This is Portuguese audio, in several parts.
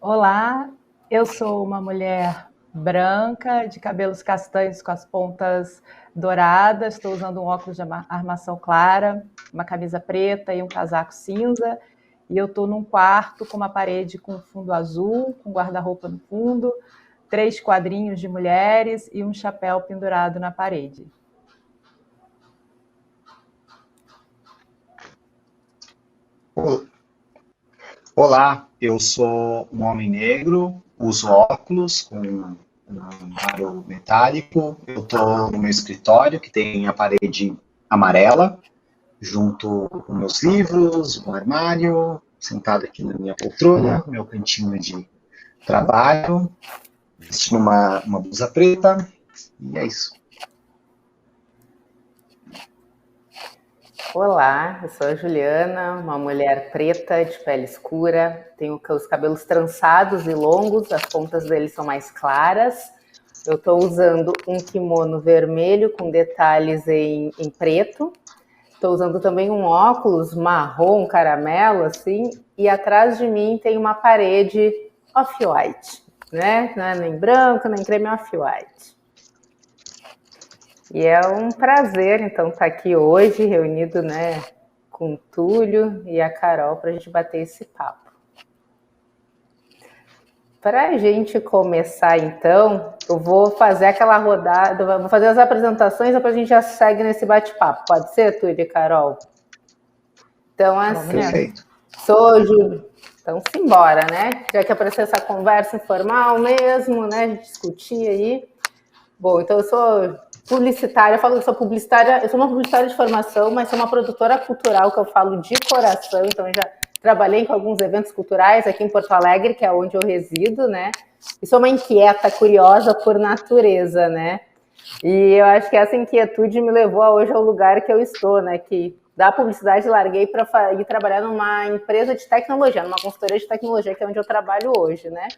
Olá, eu sou uma mulher branca, de cabelos castanhos com as pontas douradas, estou usando um óculos de armação clara, uma camisa preta e um casaco cinza, e eu estou num quarto com uma parede com fundo azul, com guarda-roupa no fundo, 3 quadrinhos de mulheres e um chapéu pendurado na parede. Olá, eu sou um homem negro, uso óculos com um aro metálico. Eu estou no meu escritório, que tem a parede amarela, junto com meus livros, um armário, sentado aqui na minha poltrona, meu cantinho de trabalho, vestindo uma blusa preta, e é isso. Olá, eu sou a Juliana, uma mulher preta de pele escura, tenho os cabelos trançados e longos, as pontas deles são mais claras. Eu estou usando um kimono vermelho com detalhes em preto. Estou usando também um óculos marrom caramelo, assim, e atrás de mim tem uma parede off-white, né? Não é nem branco, nem creme, off-white. E é um prazer, então, estar aqui hoje, reunido, né, com o Túlio e a Carol, para a gente bater esse papo. Para a gente começar, então, eu vou fazer aquela rodada, vou fazer as apresentações, depois a gente já segue nesse bate-papo. Pode ser, Túlio e Carol? Então, assim, sou Júlio. Então, simbora, né? Já que apareceu essa conversa informal mesmo, né, a gente discutir aí. Bom, então eu sou publicitária, eu falo que sou publicitária, eu sou uma publicitária de formação, mas sou uma produtora cultural, que eu falo de coração, então eu já trabalhei com alguns eventos culturais aqui em Porto Alegre, que é onde eu resido, né? E sou uma inquieta, curiosa por natureza, né? E eu acho que essa inquietude me levou hoje ao lugar que eu estou, né? Que da publicidade larguei para ir trabalhar numa empresa de tecnologia, numa consultoria de tecnologia, que é onde eu trabalho hoje, né?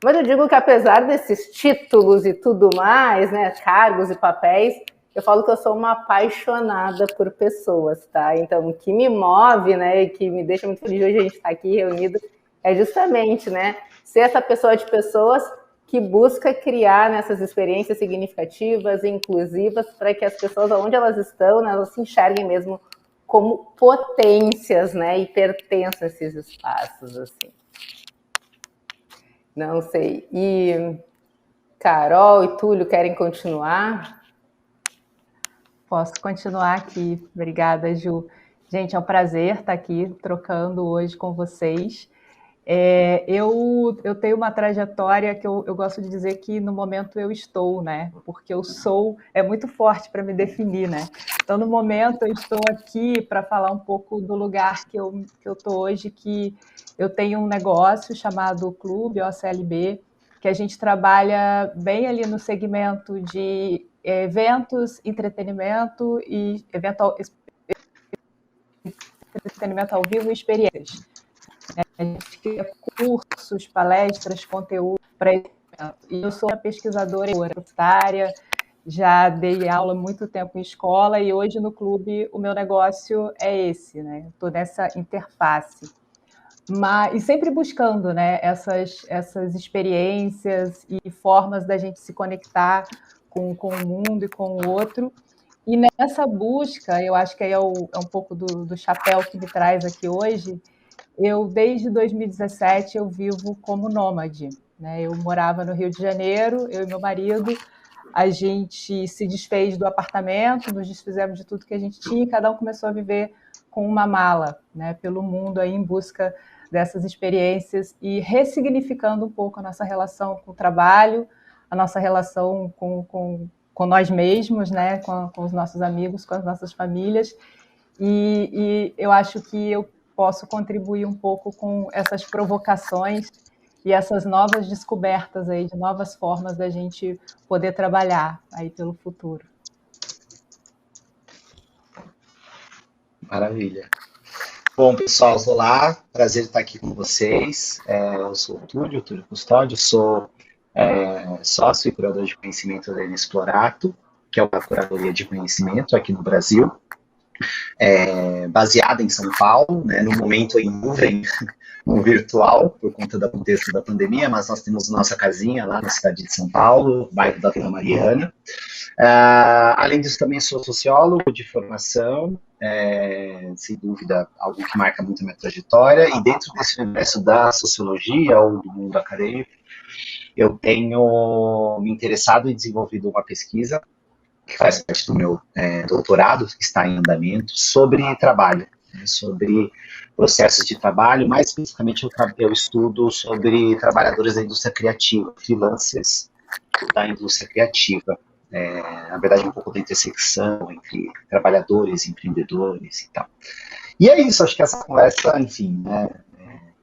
Mas eu digo que apesar desses títulos e tudo mais, né, cargos e papéis, eu falo que eu sou uma apaixonada por pessoas, tá? Então, o que me move, né, e que me deixa muito feliz hoje a gente estar aqui reunido é justamente, né, ser essa pessoa de pessoas que busca criar nessas experiências significativas e inclusivas para que as pessoas, onde elas estão, né, elas se enxerguem mesmo como potências, né, e pertencem a esses espaços, assim. Não sei. E Carol e Túlio querem continuar? Posso continuar aqui. Obrigada, Ju. Gente, é um prazer estar aqui trocando hoje com vocês. Eu tenho uma trajetória que eu gosto de dizer que no momento eu estou, né? Porque eu sou, é muito forte para me definir, né? Então, no momento eu estou aqui para falar um pouco do lugar que eu estou hoje, que eu tenho um negócio chamado Clube OCLB, que a gente trabalha bem ali no segmento de eventos, entretenimento e entretenimento ao vivo e experiências. A gente cria cursos, palestras, conteúdo para esse evento. E eu sou uma pesquisadora universitária, já dei aula há muito tempo em escola e hoje no clube o meu negócio é esse, né? Estou nessa interface. E sempre buscando, né, essas experiências e formas da gente se conectar com o mundo e com o outro. E nessa busca, eu acho que aí é um pouco do chapéu que me traz aqui hoje. Eu, desde 2017, eu vivo como nômade, né? Eu morava no Rio de Janeiro, eu e meu marido, a gente se desfez do apartamento, nos desfizemos de tudo que a gente tinha, e cada um começou a viver com uma mala, né, pelo mundo aí em busca dessas experiências e ressignificando um pouco a nossa relação com o trabalho, a nossa relação com nós mesmos, né, com os nossos amigos, com as nossas famílias. E eu acho que eu posso contribuir um pouco com essas provocações e essas novas descobertas aí, de novas formas da gente poder trabalhar aí pelo futuro. Maravilha. Bom, pessoal, olá, prazer estar aqui com vocês. Eu sou o Túlio Custódio, sou sócio e curador de conhecimento da Inexplorato, que é uma curadoria de conhecimento aqui no Brasil, baseada em São Paulo, né, no momento em nuvem, um virtual, por conta do contexto da pandemia, mas nós temos nossa casinha lá na cidade de São Paulo, bairro da Vila Mariana. Além disso, também sou sociólogo de formação, sem dúvida, algo que marca muito a minha trajetória, e dentro desse universo da sociologia ou do mundo acadêmico, eu tenho me interessado e desenvolvido uma pesquisa, que faz parte do meu doutorado, que está em andamento, sobre trabalho, sobre processos de trabalho. Mais especificamente, eu estudo sobre trabalhadores da indústria criativa, freelancers da indústria criativa. Na verdade, um pouco da intersecção entre trabalhadores, empreendedores e tal. E é isso, acho que essa conversa, enfim, né,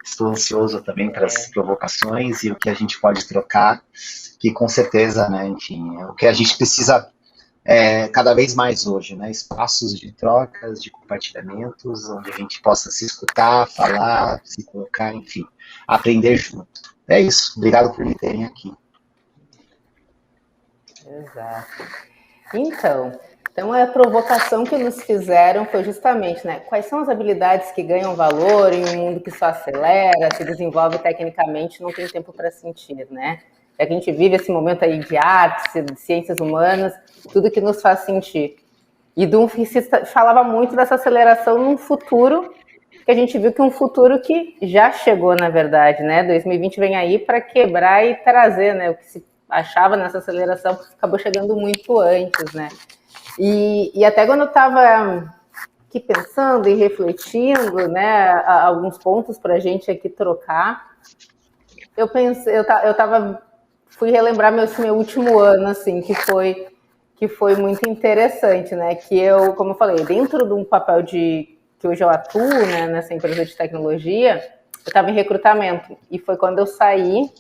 estou ansioso também para as provocações e o que a gente pode trocar, que com certeza, né, enfim, é o que a gente precisa cada vez mais hoje, né, espaços de trocas, de compartilhamentos, onde a gente possa se escutar, falar, se colocar, enfim, aprender junto. É isso, obrigado por me terem aqui. Exato. Então a provocação que nos fizeram foi justamente, né, quais são as habilidades que ganham valor em um mundo que só acelera, se desenvolve tecnicamente, não tem tempo para sentir, né? É que a gente vive esse momento aí de artes, de ciências humanas, tudo que nos faz sentir. E se falava muito dessa aceleração num futuro, que a gente viu que um futuro que já chegou, na verdade, né? 2020 vem aí para quebrar e trazer, né, o que se achava nessa aceleração, acabou chegando muito antes, né? E até quando eu estava aqui pensando e refletindo, né, alguns pontos para a gente aqui trocar, eu fui relembrar meu último ano, assim, que foi muito interessante, né? Que eu, como eu falei, dentro de um papel que hoje eu atuo, né, nessa empresa de tecnologia, eu estava em recrutamento, e foi quando eu saí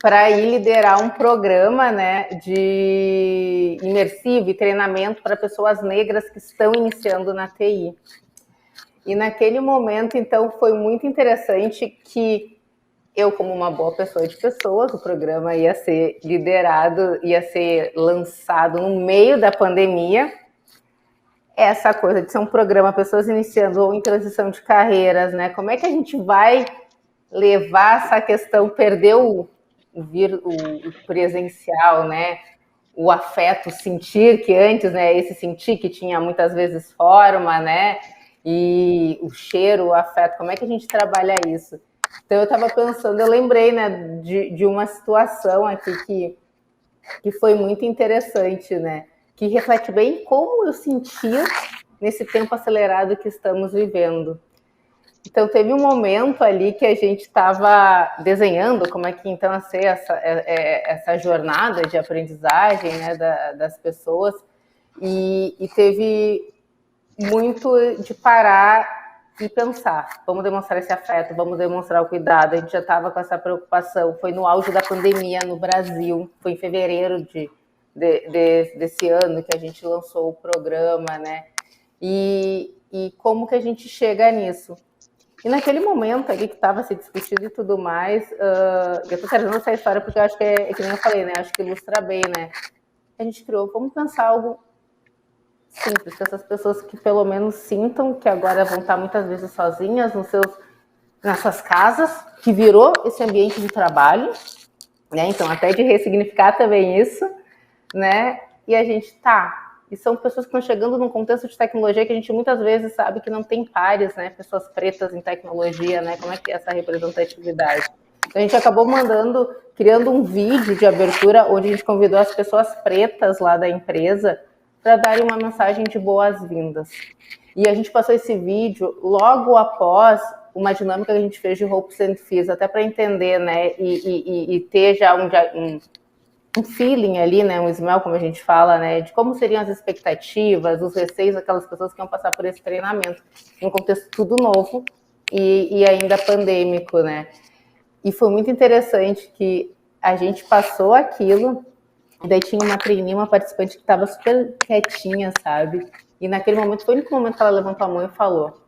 para ir liderar um programa, né, de imersivo e treinamento para pessoas negras que estão iniciando na TI. E naquele momento, então, foi muito interessante que eu, como uma boa pessoa de pessoas, o programa ia ser liderado, ia ser lançado no meio da pandemia. Essa coisa de ser um programa, pessoas iniciando ou em transição de carreiras, né? Como é que a gente vai levar essa questão, perder o presencial, né? O afeto, sentir, que antes, né? Esse sentir que tinha muitas vezes forma, né? E o cheiro, o afeto, como é que a gente trabalha isso? Então eu estava pensando, eu lembrei, né, de uma situação aqui que foi muito interessante, né? Que reflete bem como eu sentia nesse tempo acelerado que estamos vivendo. Então, teve um momento ali que a gente estava desenhando como é que então ia ser essa jornada de aprendizagem, né, das pessoas, e teve muito de parar e pensar, vamos demonstrar esse afeto, vamos demonstrar o cuidado. A gente já estava com essa preocupação, foi no auge da pandemia no Brasil, foi em fevereiro desse ano que a gente lançou o programa, né? E como que a gente chega nisso? E naquele momento ali que estava se discutindo e tudo mais, eu estou trazendo essa história porque eu acho que que nem eu falei, né? Acho que ilustra bem, né? A gente criou, vamos pensar algo simples, que essas pessoas que pelo menos sintam que agora vão estar muitas vezes sozinhas nas suas casas, que virou esse ambiente de trabalho, né? Então, até de ressignificar também isso, né? E a gente e são pessoas que estão chegando num contexto de tecnologia que a gente muitas vezes sabe que não tem pares, né? Pessoas pretas em tecnologia, né? Como é que é essa representatividade? Então, a gente acabou criando um vídeo de abertura onde a gente convidou as pessoas pretas lá da empresa para darem uma mensagem de boas-vindas. E a gente passou esse vídeo logo após uma dinâmica que a gente fez de Hopes and Fears, até para entender, né? E ter já um feeling ali, né, um smell, como a gente fala, né, de como seriam as expectativas, os receios daquelas pessoas que iam passar por esse treinamento, num contexto tudo novo e ainda pandêmico, né. E foi muito interessante que a gente passou aquilo, e daí tinha uma trainee, uma participante que estava super quietinha, sabe, e naquele momento, foi o único momento que ela levantou a mão e falou: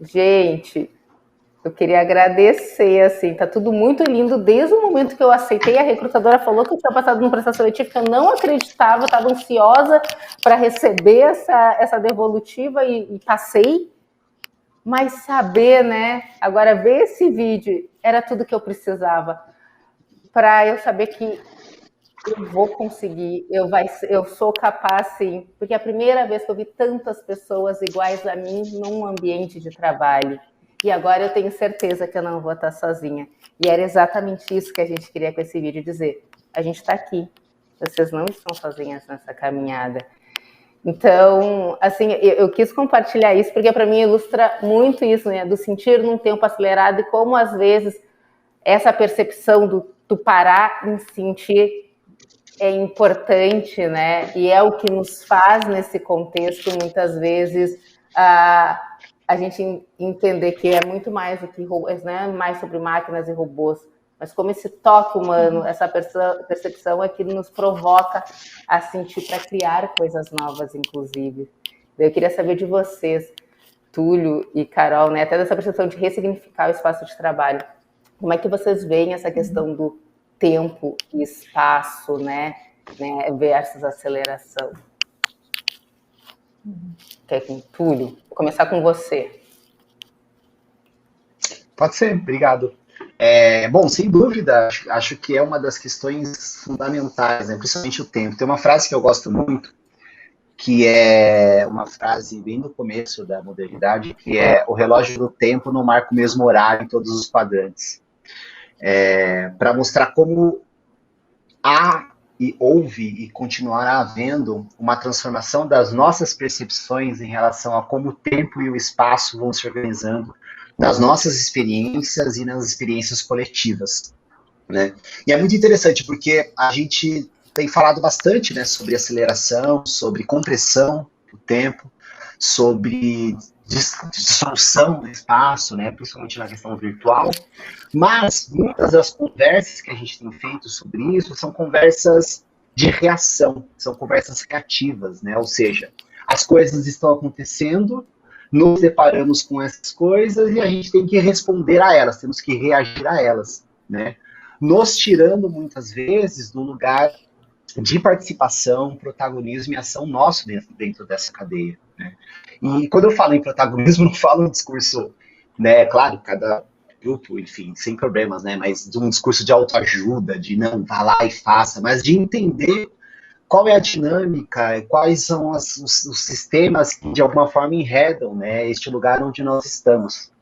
gente, eu queria agradecer, assim, tá tudo muito lindo. Desde o momento que eu aceitei, a recrutadora falou que eu tinha passado num processo seletivo que eu não acreditava, estava ansiosa para receber essa devolutiva e passei. Mas saber, né? Agora, ver esse vídeo era tudo que eu precisava para eu saber que eu vou conseguir, eu sou capaz, sim. Porque é a primeira vez que eu vi tantas pessoas iguais a mim num ambiente de trabalho. E agora eu tenho certeza que eu não vou estar sozinha. E era exatamente isso que a gente queria com esse vídeo dizer. A gente está aqui. Vocês não estão sozinhas nessa caminhada. Então, assim, eu quis compartilhar isso porque para mim ilustra muito isso, né? Do sentir num tempo acelerado e como às vezes essa percepção do parar em sentir é importante, né? E é o que nos faz nesse contexto muitas vezes a gente entender que é muito mais do que né? Mais sobre máquinas e robôs, mas como esse toque humano, essa percepção é que nos provoca a sentir para criar coisas novas, inclusive. Eu queria saber de vocês, Túlio e Carol, né? Até dessa percepção de ressignificar o espaço de trabalho. Como é que vocês veem essa questão do tempo e espaço, né? Versus aceleração? Quer com Túlio? Vou começar com você. Pode ser, obrigado. Bom, sem dúvida, acho que é uma das questões fundamentais, né? Principalmente o tempo. Tem uma frase que eu gosto muito, que é uma frase bem do começo da modernidade, que é: o relógio do tempo não marca o mesmo horário em todos os quadrantes. Para mostrar como há e houve e continuará havendo uma transformação das nossas percepções em relação a como o tempo e o espaço vão se organizando nas nossas experiências e nas experiências coletivas, né? E é muito interessante porque a gente tem falado bastante, né, sobre aceleração, sobre compressão do tempo, sobre dissolução do espaço, né, principalmente na questão virtual, mas muitas das conversas que a gente tem feito sobre isso são conversas de reação, são conversas reativas, né, ou seja, as coisas estão acontecendo, nos deparamos com essas coisas e a gente tem que responder a elas, temos que reagir a elas, né, nos tirando muitas vezes do lugar de participação, protagonismo e ação nosso dentro dessa cadeia, né? E quando eu falo em protagonismo, não falo um discurso, né, claro, cada grupo, enfim, sem problemas, né, mas de um discurso de autoajuda, de não, vá lá e faça, mas de entender qual é a dinâmica, quais são os sistemas que de alguma forma enredam, né, este lugar onde nós estamos,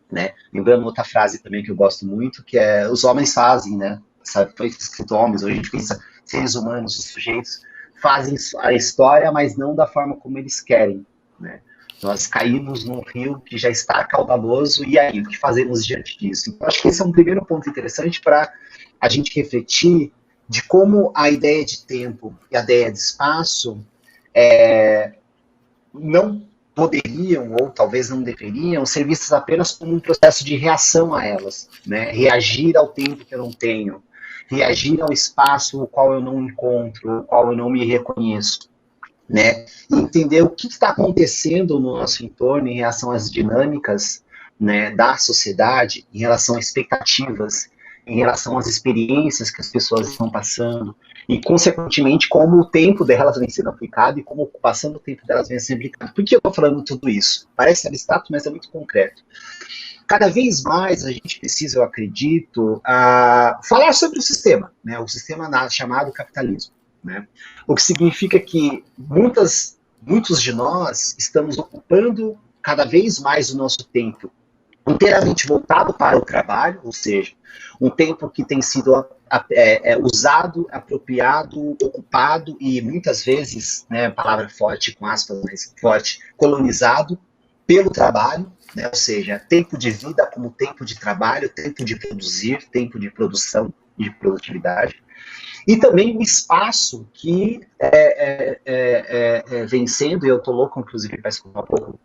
né? Lembrando outra frase também que eu gosto muito, que é: os homens fazem, né? Foi escrito homens, hoje a gente pensa seres humanos, os sujeitos fazem a história, mas não da forma como eles querem, né? Nós caímos num rio que já está caudaloso, e aí, o que fazemos diante disso? Então, acho que esse é um primeiro ponto interessante para a gente refletir de como a ideia de tempo e a ideia de espaço não poderiam, ou talvez não deveriam, ser vistas apenas como um processo de reação a elas, né? Reagir ao tempo que eu não tenho, reagir ao espaço no qual eu não encontro, no qual eu não me reconheço, né? E entender o que está acontecendo no nosso entorno em relação às dinâmicas, né, da sociedade, em relação a expectativas, em relação às experiências que as pessoas estão passando, e, consequentemente, como o tempo delas vem sendo aplicado e como a ocupação do tempo delas vem sendo aplicado. Por que eu estou falando tudo isso? Parece abstrato, mas é muito concreto. Cada vez mais a gente precisa, eu acredito, falar sobre o sistema, né? O sistema chamado capitalismo, né? O que significa que muitos de nós estamos ocupando cada vez mais o nosso tempo inteiramente voltado para o trabalho, ou seja, um tempo que tem sido usado, apropriado, ocupado e muitas vezes, né, palavra forte, com aspas mais forte, colonizado pelo trabalho, né, ou seja, tempo de vida como tempo de trabalho, tempo de produzir, tempo de produção e de produtividade. E também o espaço que vem sendo, e eu estou louco, inclusive, para escutar um pouco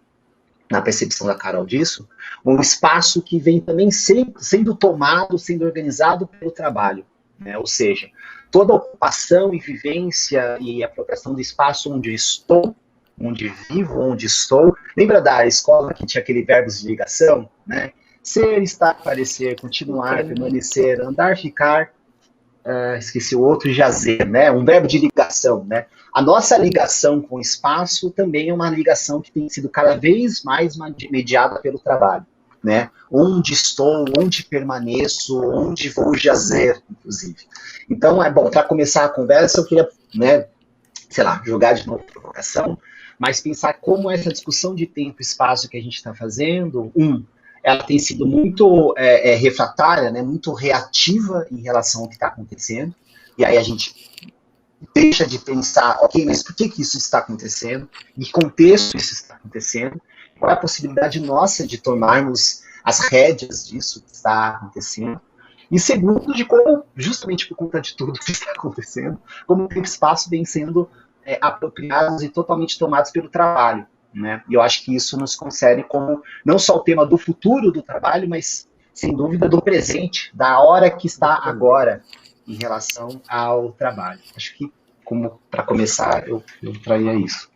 na percepção da Carol disso, um espaço que vem também sendo tomado, sendo organizado pelo trabalho, né? Ou seja, toda a ocupação e vivência e apropriação do espaço onde estou, onde vivo, onde estou. Lembra da escola que tinha aquele verbo de ligação, né? Ser, estar, parecer, continuar, permanecer, andar, ficar. esqueci o outro, jazer, né? Um verbo de ligação, né? A nossa ligação com o espaço também é uma ligação que tem sido cada vez mais mediada pelo trabalho, né? Onde estou, onde permaneço, onde vou jazer, inclusive. Então, é bom, para começar a conversa, eu queria, né, sei lá, jogar de novo a provocação, mas pensar como essa discussão de tempo e espaço que a gente está fazendo, ela tem sido muito refratária, né, muito reativa em relação ao que está acontecendo, e aí a gente deixa de pensar, ok, mas por que isso está acontecendo? Em que contexto isso está acontecendo? Qual é a possibilidade nossa de tomarmos as rédeas disso que está acontecendo? E segundo, de como, justamente por conta de tudo que está acontecendo, como o tempo e espaço vem sendo apropriados e totalmente tomados pelo trabalho, né? E eu acho que isso nos concede como não só o tema do futuro do trabalho, mas, sem dúvida, do presente, da hora que está agora em relação ao trabalho. Acho que, como para começar, eu traria isso.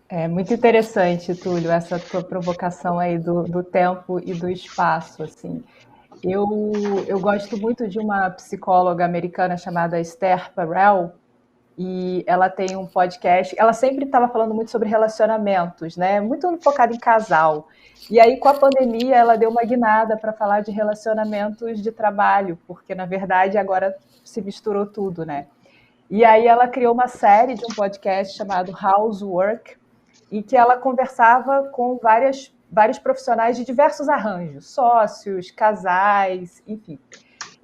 É muito interessante, Túlio, essa tua provocação aí do tempo e do espaço, assim. Eu gosto muito de uma psicóloga americana chamada Esther Perel, e ela tem um podcast. Ela sempre estava falando muito sobre relacionamentos, né? Muito focada em casal. E aí, com a pandemia, ela deu uma guinada para falar de relacionamentos de trabalho, porque, na verdade, agora se misturou tudo, né? E aí ela criou uma série de um podcast chamado Housework, em que ela conversava com vários profissionais de diversos arranjos, sócios, casais, enfim.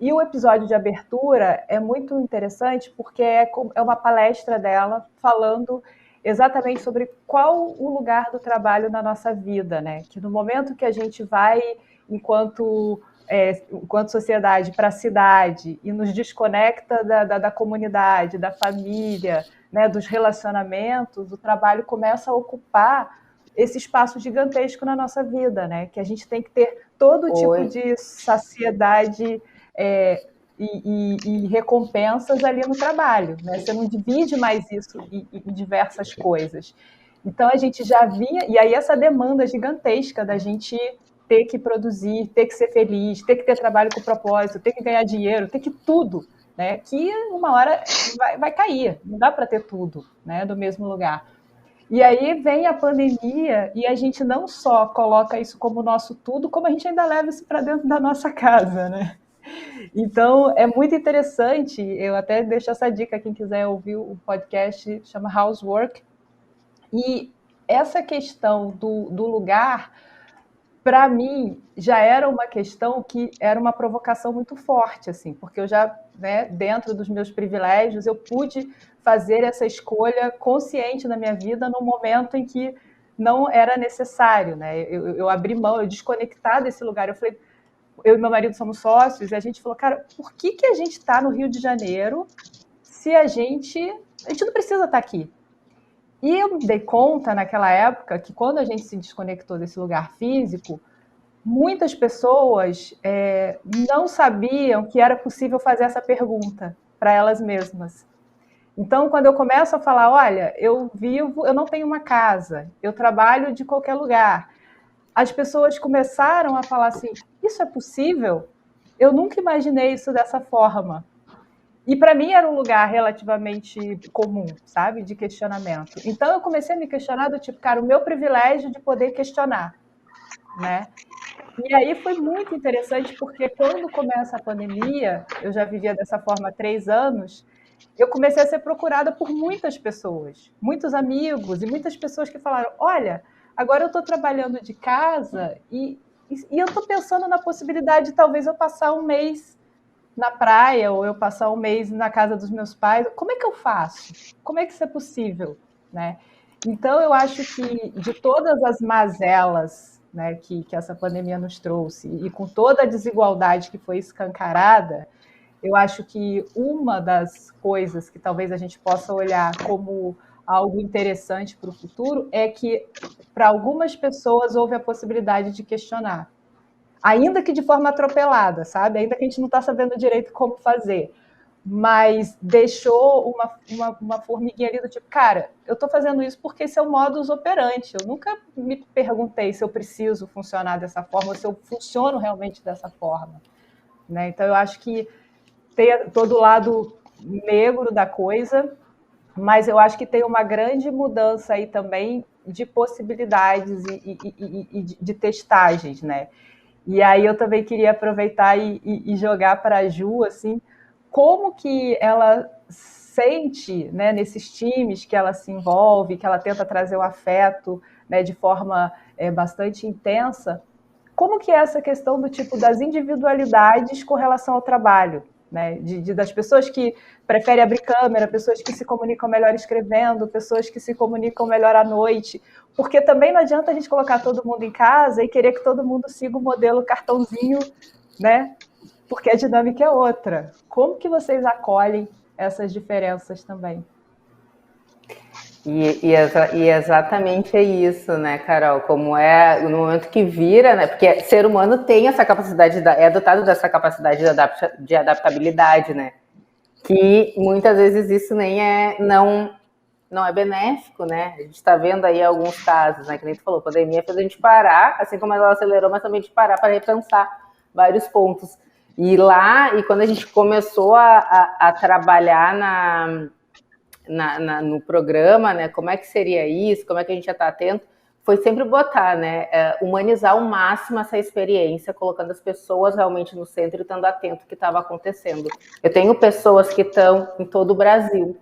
E o episódio de abertura é muito interessante porque é uma palestra dela falando exatamente sobre qual o lugar do trabalho na nossa vida, né? Que no momento que a gente vai, enquanto sociedade, para a cidade e nos desconecta da comunidade, da família, né, dos relacionamentos, o trabalho começa a ocupar esse espaço gigantesco na nossa vida, né? Que a gente tem que ter todo tipo de saciedade e recompensas ali no trabalho, né? Você não divide mais isso em diversas coisas. Então a gente já vinha, e aí essa demanda gigantesca da gente ter que produzir, ter que ser feliz, ter que ter trabalho com propósito, ter que ganhar dinheiro, ter que tudo, né? Que uma hora vai cair, não dá para ter tudo, né? Do mesmo lugar. E aí vem a pandemia e a gente não só coloca isso como nosso tudo, como a gente ainda leva isso para dentro da nossa casa, né? Então, é muito interessante, eu até deixo essa dica, quem quiser ouvir o podcast, chama Housework, e essa questão do lugar, para mim, já era uma questão que era uma provocação muito forte, assim, porque eu já, né, dentro dos meus privilégios, eu pude fazer essa escolha consciente na minha vida no momento em que não era necessário, né? Eu abri mão, eu desconectar desse lugar, eu falei, eu e meu marido somos sócios, e a gente falou, cara, por que a gente está no Rio de Janeiro se a gente não precisa estar aqui? E eu me dei conta naquela época que quando a gente se desconectou desse lugar físico, muitas pessoas não sabiam que era possível fazer essa pergunta para elas mesmas. Então, quando eu começo a falar, olha, eu não tenho uma casa, eu trabalho de qualquer lugar, as pessoas começaram a falar assim, isso é possível? Eu nunca imaginei isso dessa forma. E para mim era um lugar relativamente comum, sabe, de questionamento. Então eu comecei a me questionar do tipo, cara, o meu privilégio de poder questionar, né? E aí foi muito interessante porque quando começa a pandemia, eu já vivia dessa forma há 3 anos, eu comecei a ser procurada por muitas pessoas, muitos amigos e muitas pessoas que falaram, olha, agora eu estou trabalhando de casa e eu estou pensando na possibilidade de talvez eu passar um mês na praia ou eu passar um mês na casa dos meus pais. Como é que eu faço? Como é que isso é possível? Né? Então, eu acho que de todas as mazelas, né, que essa pandemia nos trouxe e com toda a desigualdade que foi escancarada, eu acho que uma das coisas que talvez a gente possa olhar como algo interessante para o futuro é que, para algumas pessoas, houve a possibilidade de questionar. Ainda que de forma atropelada, sabe? Ainda que a gente não está sabendo direito como fazer. Mas deixou uma formiguinha ali do tipo, cara, eu estou fazendo isso porque esse é o modus operandi. Eu nunca me perguntei se eu preciso funcionar dessa forma, ou se eu funciono realmente dessa forma. né? Então, eu acho que tem todo o lado negro da coisa, mas eu acho que tem uma grande mudança aí também de possibilidades e de testagens, né? E aí eu também queria aproveitar e jogar para a Ju, assim, como que ela sente, né, nesses times que ela se envolve, que ela tenta trazer o afeto, né, de forma bastante intensa, como que é essa questão do tipo das individualidades com relação ao trabalho, né? Das pessoas que preferem abrir câmera, pessoas que se comunicam melhor escrevendo, pessoas que se comunicam melhor à noite, porque também não adianta a gente colocar todo mundo em casa e querer que todo mundo siga o modelo cartãozinho, né? Porque a dinâmica é outra. Como que vocês acolhem essas diferenças também? E exatamente é isso, né, Carol? Como é no momento que vira, né? Porque ser humano tem essa capacidade, é dotado dessa capacidade de adaptabilidade, né? Que muitas vezes isso não é benéfico, né? A gente está vendo aí alguns casos, né? Que nem tu falou, a pandemia fez a gente parar, assim como ela acelerou, mas também de parar para repensar vários pontos. E quando a gente começou a trabalhar no programa, né? Como é que seria isso? Como é que a gente ia estar atento? Foi sempre botar, né? Humanizar ao máximo essa experiência, colocando as pessoas realmente no centro e estando atento ao que estava acontecendo. Eu tenho pessoas que estão em todo o Brasil.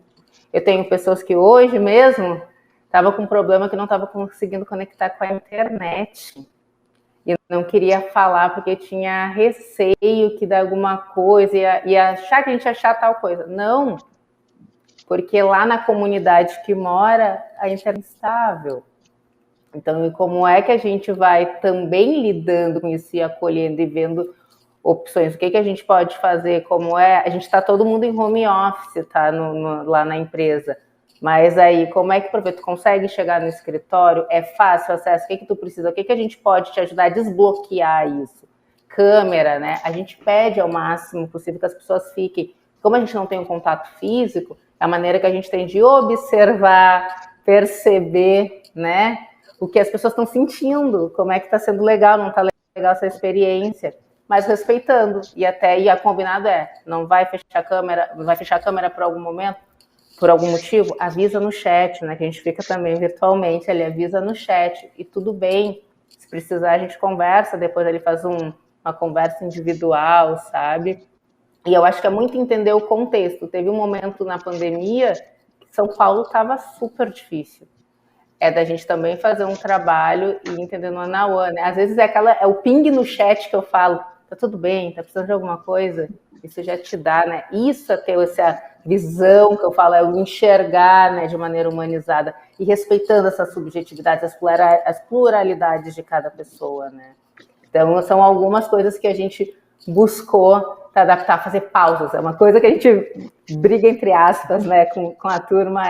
Eu tenho pessoas que hoje mesmo estavam com um problema que não estava conseguindo conectar com a internet. E não queria falar porque tinha receio que dá alguma coisa e achar que a gente ia achar tal coisa. Não, porque lá na comunidade que mora, a internet é instável. Então, e como é que a gente vai também lidando com isso e acolhendo e vendo opções? O que a gente pode fazer? A gente está todo mundo em home office, tá? Lá na empresa. Mas aí, como é que tu consegue chegar no escritório? É fácil o acesso? O que tu precisa? O que a gente pode te ajudar a desbloquear isso? Câmera, né? A gente pede ao máximo possível que as pessoas fiquem. Como a gente não tem um contato físico, é a maneira que a gente tem de observar, perceber, né? O que as pessoas estão sentindo, como é que está sendo legal, não está legal essa experiência, mas respeitando. E a combinado não vai fechar a câmera por algum momento, por algum motivo, avisa no chat, né? Que a gente fica também virtualmente ali, avisa no chat, e tudo bem. Se precisar, a gente conversa, depois ele faz uma conversa individual, sabe? E eu acho que é muito entender o contexto. Teve um momento na pandemia que São Paulo estava super difícil. É da gente também fazer um trabalho e entender no one-on-one, né? Às vezes é o ping no chat que eu falo, tá tudo bem, tá precisando de alguma coisa? Isso já te dá, né? Isso é ter essa visão que eu falo, é o enxergar, né, de maneira humanizada e respeitando essas subjetividades, as pluralidades de cada pessoa, né? Então, são algumas coisas que a gente buscou se adaptar, fazer pausas. É uma coisa que a gente briga, entre aspas, né, com a turma,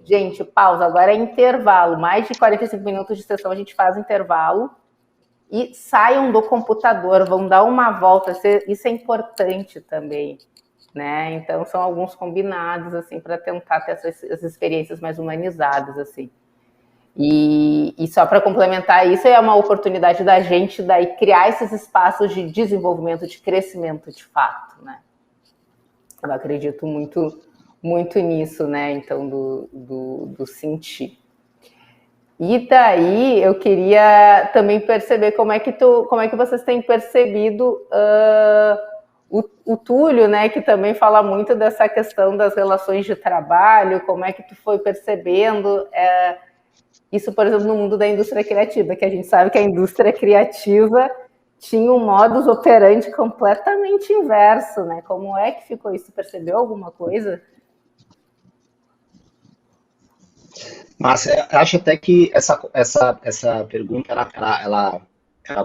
gente, pausa, agora é intervalo, mais de 45 minutos de sessão a gente faz intervalo e saiam do computador, vão dar uma volta, isso é importante também, né? Então são alguns combinados, assim, para tentar ter essas experiências mais humanizadas, assim. E só para complementar isso, é uma oportunidade da gente daí criar esses espaços de desenvolvimento, de crescimento de fato, né? Eu acredito muito nisso, né? Então, do sentir. E daí eu queria também perceber como é que vocês têm percebido o Túlio, né? Que também fala muito dessa questão das relações de trabalho, como é que tu foi percebendo isso, por exemplo, no mundo da indústria criativa, que a gente sabe que a indústria criativa tinha um modus operandi completamente inverso, né? Como é que ficou isso? Percebeu alguma coisa? Mas eu acho até que essa pergunta ela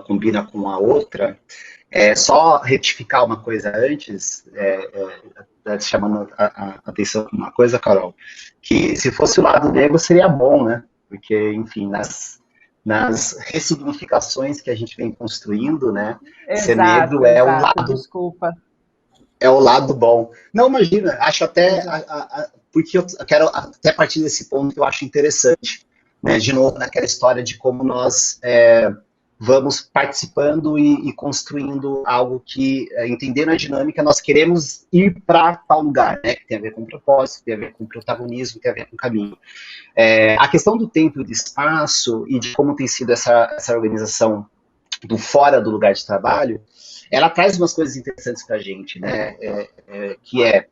combina com a outra. Só retificar uma coisa antes, chamando a atenção para uma coisa, Carol, que se fosse o lado negro seria bom, né? Porque, enfim, nas ressignificações que a gente vem construindo, né? Ser negro é um lado. Desculpa. É o lado bom. Não, imagina, acho até. Porque eu quero até partir desse ponto que eu acho interessante. Né? De novo, naquela história de como nós vamos participando e construindo algo que, entendendo a dinâmica, nós queremos ir para tal lugar, né? Que tem a ver com propósito, tem a ver com protagonismo, tem a ver com caminho. A questão do tempo e do espaço e de como tem sido essa organização do fora do lugar de trabalho, ela traz umas coisas interessantes para a gente, né? Que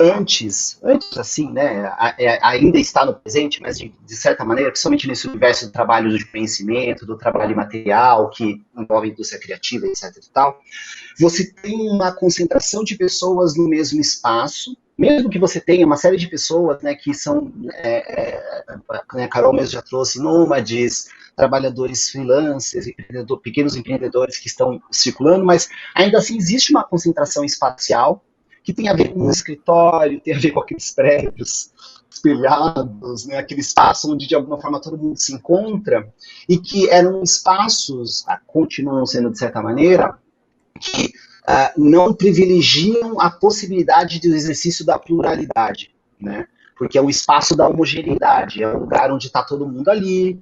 antes assim, né, ainda está no presente, mas de certa maneira, principalmente nesse universo do trabalho de conhecimento, do trabalho material, que envolve indústria criativa, etc e tal, você tem uma concentração de pessoas no mesmo espaço, mesmo que você tenha uma série de pessoas, né, que são, a Carol mesmo já trouxe, nômades, trabalhadores freelancers, pequenos empreendedores que estão circulando, mas ainda assim existe uma concentração espacial que tem a ver com o escritório, tem a ver com aqueles prédios espelhados, né, aquele espaço onde de alguma forma todo mundo se encontra, e que eram espaços, continuam sendo de certa maneira, que não privilegiam a possibilidade do exercício da pluralidade, né? Porque é o espaço da homogeneidade, é o lugar onde está todo mundo ali,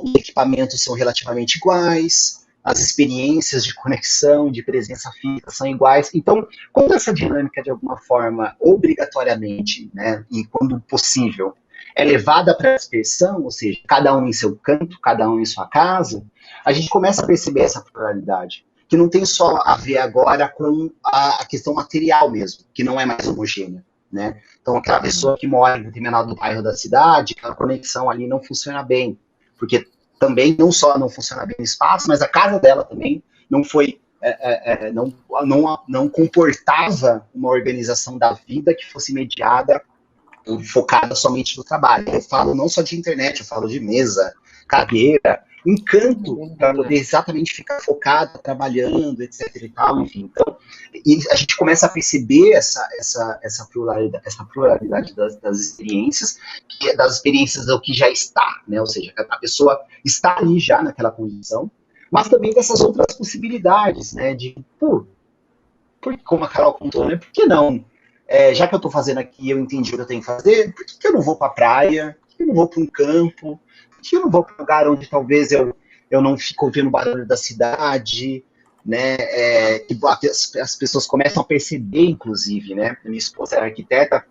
os equipamentos são relativamente iguais, as experiências de conexão, de presença física são iguais. Então, quando essa dinâmica, de alguma forma, obrigatoriamente, né, e quando possível, é levada para a dispersão, ou seja, cada um em seu canto, cada um em sua casa, a gente começa a perceber essa pluralidade, que não tem só a ver agora com a questão material mesmo, que não é mais homogênea, né? Então, aquela pessoa que mora em determinado bairro da cidade, a conexão ali não funciona bem, porque também não só não funciona bem no espaço, mas a casa dela também não foi, não comportava uma organização da vida que fosse mediada, focada somente no trabalho. Eu falo não só de internet, eu falo de mesa, cadeira, canto, para poder exatamente ficar focada, trabalhando, etc e tal, enfim. Então, e a gente começa a perceber essa pluralidade das experiências, das experiências do que já está, né? Ou seja, a pessoa está ali já naquela condição, mas também dessas outras possibilidades, né? De, como a Carol contou, né? Por que não? Já que eu estou fazendo aqui, eu entendi o que eu tenho que fazer, por que eu não vou para a praia? Por que eu não vou para um campo? Por que eu não vou para um lugar onde talvez eu não fico ouvindo o barulho da cidade, né? Que as pessoas começam a perceber, inclusive, né? Minha esposa é arquiteta,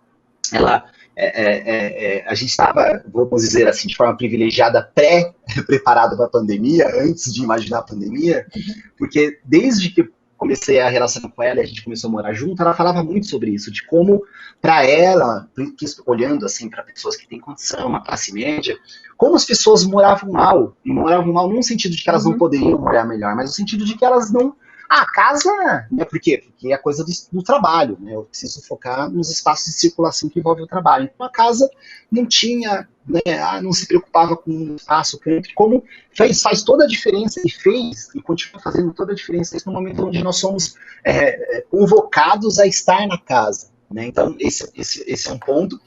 ela, a gente estava, vamos dizer assim, de forma privilegiada, preparado para a pandemia, antes de imaginar a pandemia, porque desde que comecei a relação com ela, e a gente começou a morar junto, ela falava muito sobre isso, de como, para ela, olhando assim para pessoas que têm condição, uma classe média, como as pessoas moravam mal, e moravam mal não no sentido de que elas não poderiam morar melhor, mas no sentido de que elas não... A casa, né? Por quê? Porque é a coisa do trabalho, né? Eu preciso focar nos espaços de circulação que envolvem o trabalho. Então a casa não tinha, né? Não se preocupava com o espaço, como faz toda a diferença, e fez, e continua fazendo toda a diferença no momento onde nós somos convocados a estar na casa, né? Então esse é um ponto,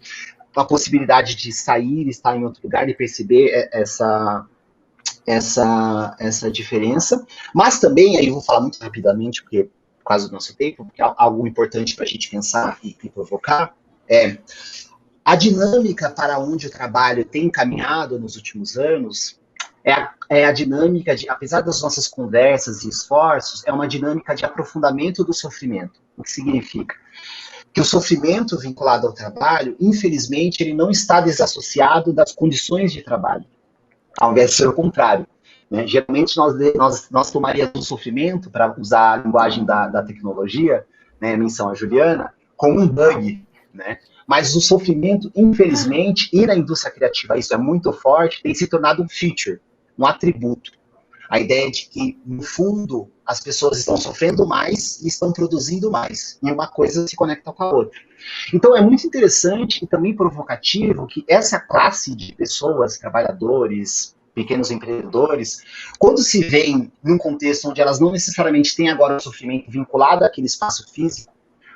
a possibilidade de sair, estar em outro lugar e perceber essa diferença, mas também, aí eu vou falar muito rapidamente, porque por causa do nosso tempo, porque é algo importante para a gente pensar e provocar, a dinâmica para onde o trabalho tem caminhado nos últimos anos é a dinâmica de, apesar das nossas conversas e esforços, é uma dinâmica de aprofundamento do sofrimento. O que significa? Que o sofrimento vinculado ao trabalho, infelizmente, ele não está desassociado das condições de trabalho, ao invés de ser o contrário, né? Geralmente nós tomaríamos o sofrimento, para usar a linguagem da tecnologia, né, menção a Juliana, como um bug, né? Mas o sofrimento, infelizmente, e na indústria criativa isso é muito forte, tem se tornado um feature, um atributo. A ideia de que, no fundo, as pessoas estão sofrendo mais e estão produzindo mais, e uma coisa se conecta com a outra. Então é muito interessante e também provocativo que essa classe de pessoas, trabalhadores, pequenos empreendedores, quando se veem num contexto onde elas não necessariamente têm agora o sofrimento vinculado àquele espaço físico,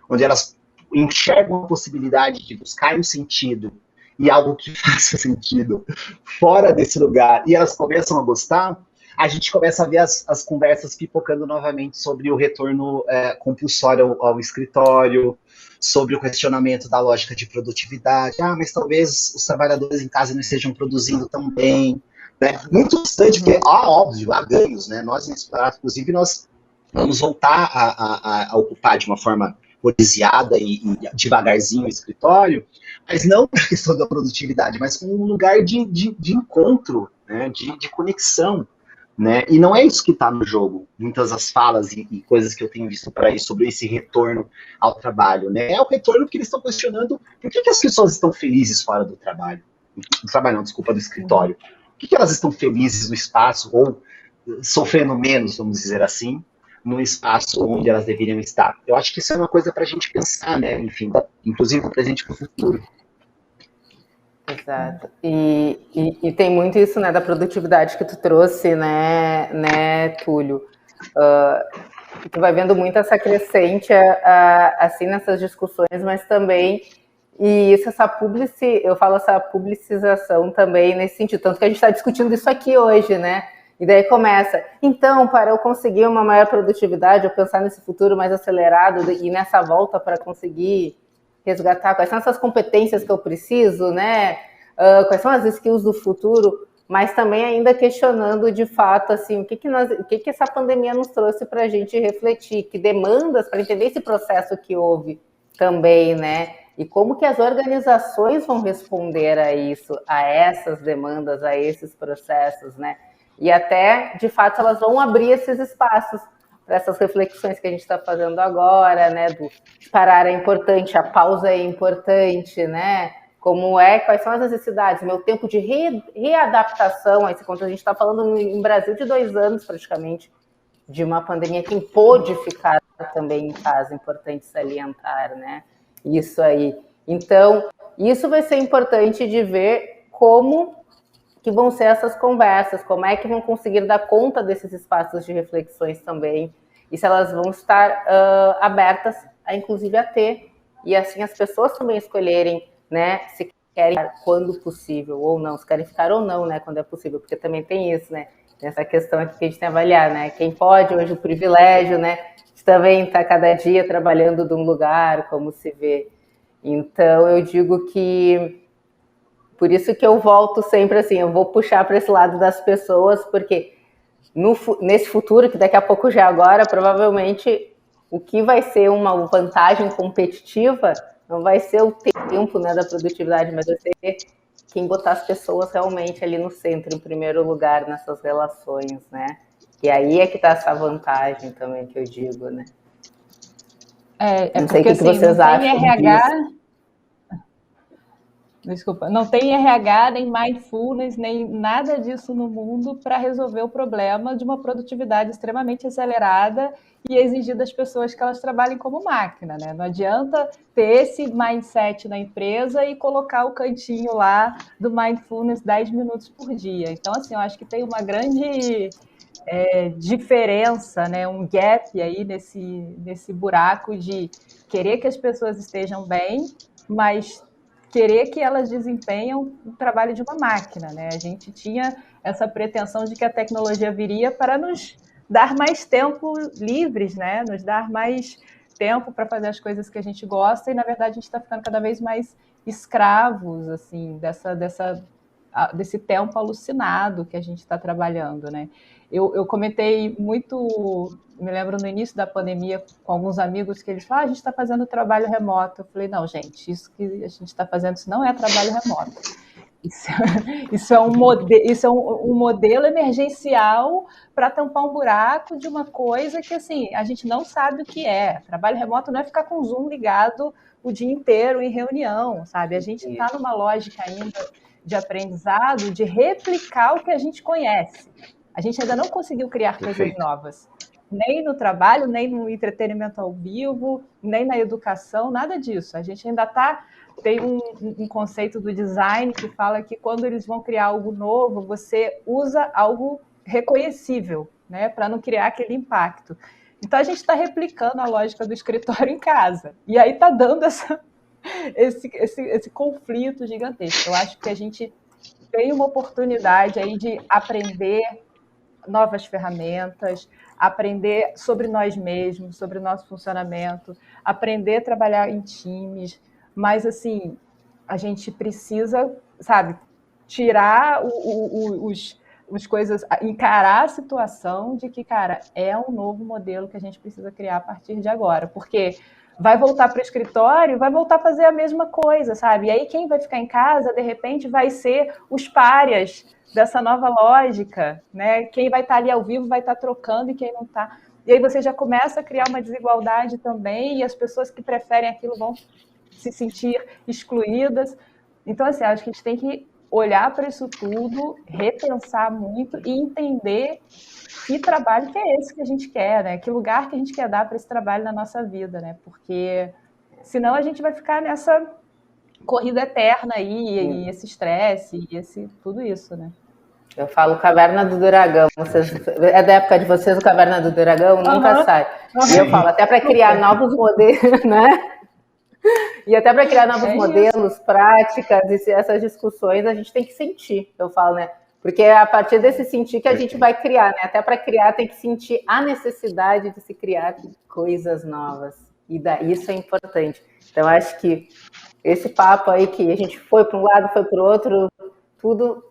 onde elas enxergam a possibilidade de buscar um sentido e algo que faça sentido fora desse lugar, e elas começam a gostar, a gente começa a ver as conversas pipocando novamente sobre o retorno compulsório ao escritório, sobre o questionamento da lógica de produtividade. Mas talvez os trabalhadores em casa não estejam produzindo tão bem, né? Muito distante, porque, óbvio, há ganhos, né? Nós, inclusive, nós vamos voltar a ocupar de uma forma codiciada e devagarzinho o escritório, mas não para a questão da produtividade, mas como um lugar de encontro, né? De conexão. Né? E não é isso que está no jogo. Muitas das falas e coisas que eu tenho visto por aí sobre esse retorno ao trabalho. Né? É o retorno que eles estão questionando por que as pessoas estão felizes fora do trabalho. Do trabalho não, desculpa, do escritório. Por que elas estão felizes no espaço ou sofrendo menos, vamos dizer assim, no espaço onde elas deveriam estar. Eu acho que isso é uma coisa para a gente pensar, né? Enfim, inclusive para o presente e para o futuro. Exato. E tem muito isso, né, da produtividade que tu trouxe, né, Túlio? Tu vai vendo muito essa crescente, assim, nessas discussões, mas também, e isso, eu falo essa publicização também nesse sentido, tanto que a gente está discutindo isso aqui hoje, né? E daí começa, então, para eu conseguir uma maior produtividade, eu pensar nesse futuro mais acelerado e nessa volta para conseguir resgatar quais são essas competências que eu preciso, né? Quais são as skills do futuro, mas também ainda questionando de fato assim, o que essa pandemia nos trouxe para a gente refletir, que demandas para entender esse processo que houve também, né? E como que as organizações vão responder a isso, a essas demandas, a esses processos, né? E até, de fato, elas vão abrir esses espaços para essas reflexões que a gente está fazendo agora, né? Do parar é importante, a pausa é importante, né? Quais são as necessidades, meu tempo de readaptação, aí quando a gente está falando em Brasil de 2 anos praticamente, de uma pandemia, quem pôde ficar também em casa, importante salientar, né? Isso aí. Então, isso vai ser importante de ver como que vão ser essas conversas, como é que vão conseguir dar conta desses espaços de reflexões também, e se elas vão estar abertas, inclusive a ter, e assim as pessoas também escolherem, né, se querem ficar quando possível ou não, se querem ficar ou não, né, quando é possível, porque também tem isso, né, tem essa questão aqui que a gente tem que avaliar, né, quem pode, hoje o privilégio, né, também está cada dia trabalhando de um lugar, como se vê. Então, eu digo que por isso que eu volto sempre assim, eu vou puxar para esse lado das pessoas, porque nesse futuro, que daqui a pouco já é agora, provavelmente o que vai ser uma vantagem competitiva não vai ser o tempo, né, da produtividade, mas vai ser quem botar as pessoas realmente ali no centro, em primeiro lugar, nessas relações, né? E aí é que está essa vantagem também que eu digo, né? Não sei o que assim, vocês acham disso. Desculpa, não tem RH, nem mindfulness, nem nada disso no mundo para resolver o problema de uma produtividade extremamente acelerada e exigir das pessoas que elas trabalhem como máquina, né? Não adianta ter esse mindset na empresa e colocar o cantinho lá do mindfulness 10 minutos por dia. Então, assim, eu acho que tem uma grande diferença, né? Um gap aí nesse buraco de querer que as pessoas estejam bem, mas querer que elas desempenham o trabalho de uma máquina, né? A gente tinha essa pretensão de que a tecnologia viria para nos dar mais tempo livres, né? Nos dar mais tempo para fazer as coisas que a gente gosta e, na verdade, a gente está ficando cada vez mais escravos, assim, desse tempo alucinado que a gente está trabalhando, né? Eu comentei muito, me lembro no início da pandemia, com alguns amigos, que eles falaram, a gente está fazendo trabalho remoto. Eu falei, não, gente, isso que a gente está fazendo, isso não é trabalho remoto. Isso é um modelo emergencial para tampar um buraco de uma coisa que, assim, a gente não sabe o que é. Trabalho remoto não é ficar com o Zoom ligado o dia inteiro em reunião, sabe? A gente está numa lógica ainda de aprendizado, de replicar o que a gente conhece. A gente ainda não conseguiu criar coisas novas, nem no trabalho, nem no entretenimento ao vivo, nem na educação, nada disso. A gente ainda tem um conceito do design que fala que quando eles vão criar algo novo, você usa algo reconhecível, né, para não criar aquele impacto. Então, a gente está replicando a lógica do escritório em casa. E aí está dando esse conflito gigantesco. Eu acho que a gente tem uma oportunidade aí de aprender novas ferramentas, aprender sobre nós mesmos, sobre o nosso funcionamento, aprender a trabalhar em times, mas, assim, a gente precisa, sabe, tirar as coisas, encarar a situação de que, cara, é um novo modelo que a gente precisa criar a partir de agora, porque vai voltar para o escritório, vai voltar a fazer a mesma coisa, sabe? E aí quem vai ficar em casa, de repente, vai ser os párias dessa nova lógica, né? Quem vai estar ali ao vivo vai estar trocando e quem não está. E aí você já começa a criar uma desigualdade também, e as pessoas que preferem aquilo vão se sentir excluídas. Então, assim, acho que a gente tem que olhar para isso tudo, repensar muito e entender que trabalho que é esse que a gente quer, né? Que lugar que a gente quer dar para esse trabalho na nossa vida, né? Porque senão a gente vai ficar nessa corrida eterna aí, e esse estresse, e tudo isso, né? Eu falo Caverna do Dragão. É da época de vocês o Caverna do Dragão? Nunca sai. E eu falo, até para criar novos modelos, né? E até para criar novos modelos, práticas, e essas discussões, a gente tem que sentir, eu falo, né? Porque é a partir desse sentir que a gente vai criar, né? Até para criar tem que sentir a necessidade de se criar coisas novas. E isso é importante. Então, acho que esse papo aí que a gente foi para um lado, foi para o outro, tudo,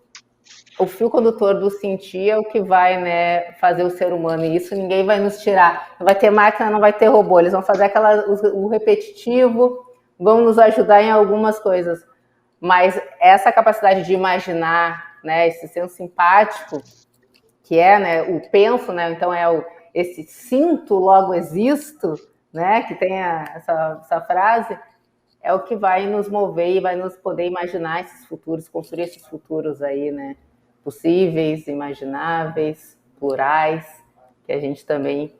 o fio condutor do sentir é o que vai, né, fazer o ser humano. E isso ninguém vai nos tirar. Não vai ter máquina, não vai ter robô. Eles vão fazer o repetitivo, vão nos ajudar em algumas coisas. Mas essa capacidade de imaginar, né, esse senso simpático, que é, né, o penso, né, então esse sinto, logo existo, né, que tem essa frase, é o que vai nos mover e vai nos poder imaginar esses futuros, construir esses futuros aí, né, possíveis, imagináveis, plurais, que a gente também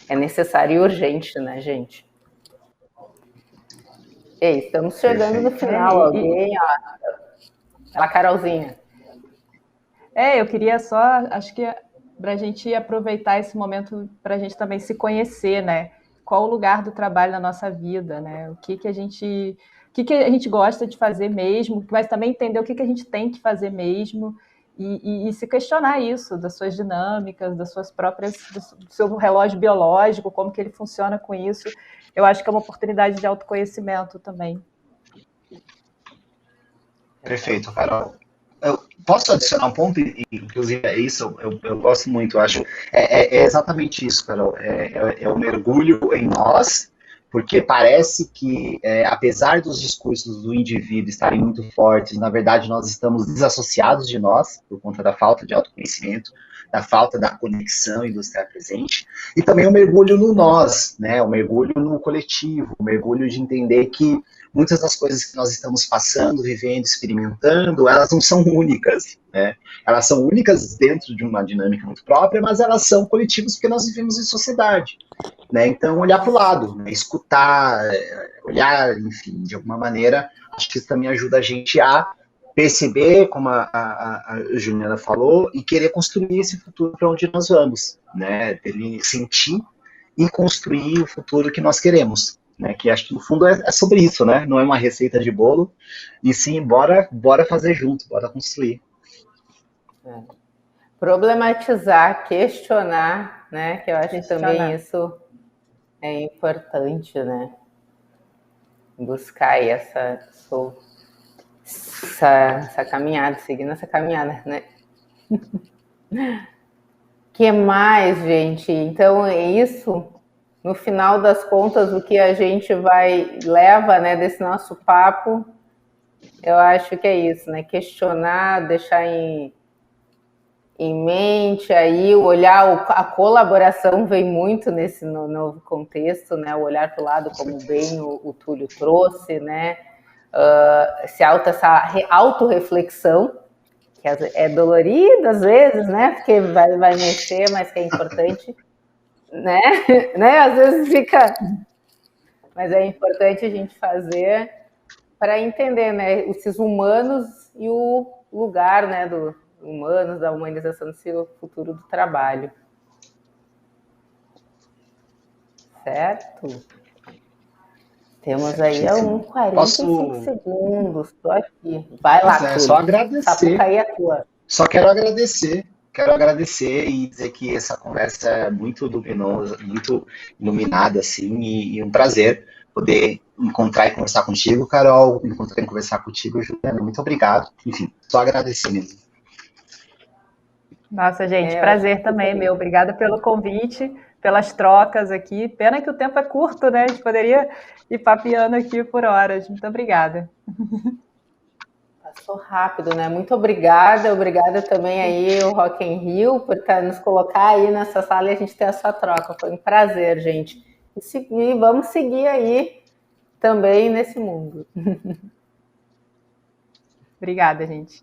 é necessário e urgente, né, gente? Ei, estamos chegando no final, alguém, ó, a Carolzinha. Eu queria só, acho que para a gente aproveitar esse momento para a gente também se conhecer, né? Qual o lugar do trabalho na nossa vida, né? O que a gente gosta de fazer mesmo, mas também entender o que a gente tem que fazer mesmo e se questionar isso, das suas dinâmicas, das suas próprias, do seu relógio biológico, como que ele funciona com isso. Eu acho que é uma oportunidade de autoconhecimento também. Perfeito, Carol. Eu posso adicionar um ponto, inclusive é isso, eu gosto muito, eu acho, é exatamente isso, Carol, é o mergulho em nós, porque parece que, apesar dos discursos do indivíduo estarem muito fortes, na verdade nós estamos desassociados de nós, por conta da falta de autoconhecimento, da falta da conexão e do estar presente, e também o mergulho no nós, né, o mergulho no coletivo, o mergulho de entender que muitas das coisas que nós estamos passando, vivendo, experimentando, elas não são únicas, né? Elas são únicas dentro de uma dinâmica muito própria, mas elas são coletivas porque nós vivemos em sociedade, né? Então, olhar para o lado, né? Escutar, olhar, enfim, de alguma maneira, acho que isso também ajuda a gente a perceber, como a Juliana falou, e querer construir esse futuro para onde nós vamos, né? Dele sentir e construir o futuro que nós queremos. Né, que acho que no fundo é sobre isso, né? Não é uma receita de bolo, e sim, bora fazer junto, bora construir. Problematizar, questionar, né? Que eu acho que também isso é importante, né? Buscar aí essa caminhada, seguindo essa caminhada, né? Que mais, gente? Então é isso. No final das contas, o que a gente leva, né, desse nosso papo, eu acho que é isso, né? Questionar, deixar em mente aí, olhar, a colaboração vem muito nesse novo contexto, né? O olhar para o lado, como bem o Túlio trouxe, né? Essa autorreflexão, que é dolorida às vezes, né? Porque vai mexer, mas que é importante. Né? Às vezes fica, mas é importante a gente fazer para entender, né, esses humanos e o lugar, né, do humanos, da humanização do futuro do trabalho. Certo? Temos aí 45 segundos, tô aqui. Vai lá, só agradecer. Aí a tua. Só quero agradecer e dizer que essa conversa é muito luminosa, muito iluminada, assim, e um prazer poder encontrar e conversar contigo, Carol, encontrar e conversar contigo, Juliana. Muito obrigado. Enfim, só agradecer mesmo. Nossa, gente, prazer também, meu. Obrigada pelo convite, pelas trocas aqui. Pena que o tempo é curto, né? A gente poderia ir papeando aqui por horas. Muito obrigada. Passou rápido, né? Muito obrigada. Obrigada também aí, o Rock in Rio, por nos colocar aí nessa sala e a gente ter essa troca. Foi um prazer, gente. E vamos seguir aí também nesse mundo. Obrigada, gente.